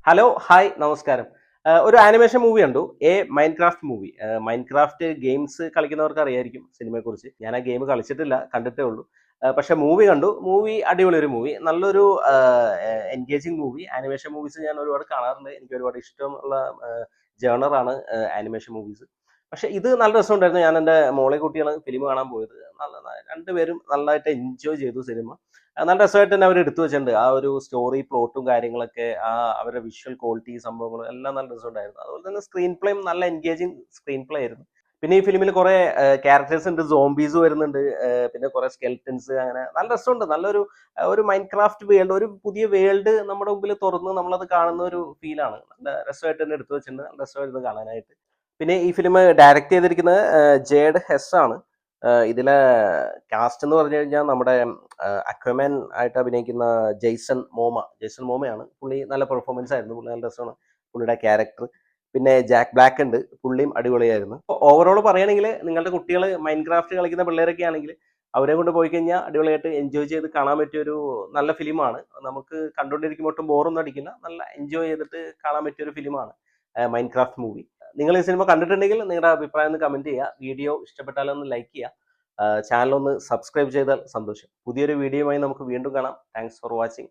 Hello hi നമസ്കാരം. ഒരു animation movie കണ്ടു. Minecraft movie. മൈൻക്രാഫ്റ്റ് ഗെയിംസ് കളിക്കുന്നവർക്ക് അറിയായിരിക്കും സിനിമയെക്കുറിച്ച്. ഞാൻ ആ ഗെയിം കളിച്ചിട്ടില്ല, കണ്ടിട്ടേ ഉള്ളൂ. പക്ഷെ മൂവി കണ്ടു. മൂവി അടിപൊളി ഒരു മൂവി. നല്ലൊരു എൻഗേജിങ് മൂവി. ആനിമേഷൻ മൂവീസ് ഞാൻ ഒരുപാട് കാണാറുണ്ട്. എനിക്ക് ഒരുപാട് ഇഷ്ടമുള്ള ജേണറാണ് ആനിമേഷൻ മൂവീസ്. പക്ഷെ ഇത് നല്ല രസമുണ്ടായിരുന്നു. ഞാൻ എൻ്റെ മോളെ കൂട്ടിയാണ് ഫിലിം കാണാൻ പോയത്. രണ്ടുപേരും നല്ലതായിട്ട് എൻജോയ് ചെയ്തു സിനിമ. നല്ല രസമായിട്ട് തന്നെ അവർ എടുത്തു വെച്ചിട്ടുണ്ട്. ആ ഒരു സ്റ്റോറി പ്ലോട്ടും കാര്യങ്ങളൊക്കെ, അവരുടെ വിഷ്വൽ ക്വാളിറ്റി സംഭവങ്ങളും എല്ലാം നല്ല രസമുണ്ടായിരുന്നു. അതുപോലെ തന്നെ സ്ക്രീൻ പ്ലേയും നല്ല എൻഗേജിങ് സ്ക്രീൻ പ്ലേ ആയിരുന്നു. പിന്നെ ഈ ഫിലിമിൽ കുറെ ക്യാരക്ടേഴ്സ് ഉണ്ട്, സോംബീസ് വരുന്നുണ്ട്, പിന്നെ കുറെ സ്കെൽറ്റൻസ്, അങ്ങനെ നല്ല രസമുണ്ട്. നല്ലൊരു ഒരു മൈൻക്രാഫ്റ്റ് വേൾഡ്, ഒരു പുതിയ വേൾഡ് നമ്മുടെ മുമ്പിൽ തുറന്ന് നമ്മളത് കാണുന്ന ഒരു ഫീലാണ്. നല്ല രസമായിട്ട് തന്നെ എടുത്തു വെച്ചിട്ടുണ്ട്. നല്ല രസമായിരുന്നു കാണാനായിട്ട്. പിന്നെ ഈ ഫിലിം ഡയറക്റ്റ് ചെയ്തിരിക്കുന്നത് ജേഡ് ഹെസ് ആണ്. ഇതിലെ കാസ്റ്റ് എന്ന് പറഞ്ഞു കഴിഞ്ഞാൽ നമ്മുടെ അക്വമാൻ ആയിട്ട് അഭിനയിക്കുന്ന ജെയ്സൺ മോമയാണ്. പുള്ളി നല്ല പെർഫോമൻസ് ആയിരുന്നു. പുള്ളി നല്ല രസമാണ് പുള്ളിയുടെ ക്യാരക്ടർ. പിന്നെ ജാക്ക് ബ്ലാക്ക് ഉണ്ട്, പുള്ളിയും അടിപൊളിയായിരുന്നു. ഓവറോൾ പറയുകയാണെങ്കിൽ നിങ്ങളുടെ കുട്ടികൾ മൈൻക്രാഫ്റ്റ് കളിക്കുന്ന പിള്ളേരൊക്കെ ആണെങ്കിൽ അവരെ കൊണ്ട് പോയി കഴിഞ്ഞാൽ അടിപൊളിയായിട്ട് എൻജോയ് ചെയ്ത് കാണാൻ പറ്റിയ ഒരു നല്ല ഫിലിമാണ്. നമുക്ക് കണ്ടുകൊണ്ടിരിക്കുമ്പോൾ ഒട്ടും ബോറൊന്നും അടിക്കില്ല. നല്ല എൻജോയ് ചെയ്തിട്ട് കാണാൻ പറ്റിയ ഒരു ഫിലിമാണ് മൈൻക്രാഫ്റ്റ് മൂവി. നിങ്ങൾ ഈ സിനിമ കണ്ടിട്ടുണ്ടെങ്കിൽ നിങ്ങളുടെ അഭിപ്രായം ഒന്ന് കമന്റ് ചെയ്യുക. വീഡിയോ ഇഷ്ടപ്പെട്ടാലൊന്ന് ലൈക്ക് ചെയ്യുക. ചാനൽ ഒന്ന് സബ്സ്ക്രൈബ് ചെയ്താൽ സന്തോഷം. പുതിയൊരു വീഡിയോയുമായി നമുക്ക് വീണ്ടും കാണാം. Thanks for watching.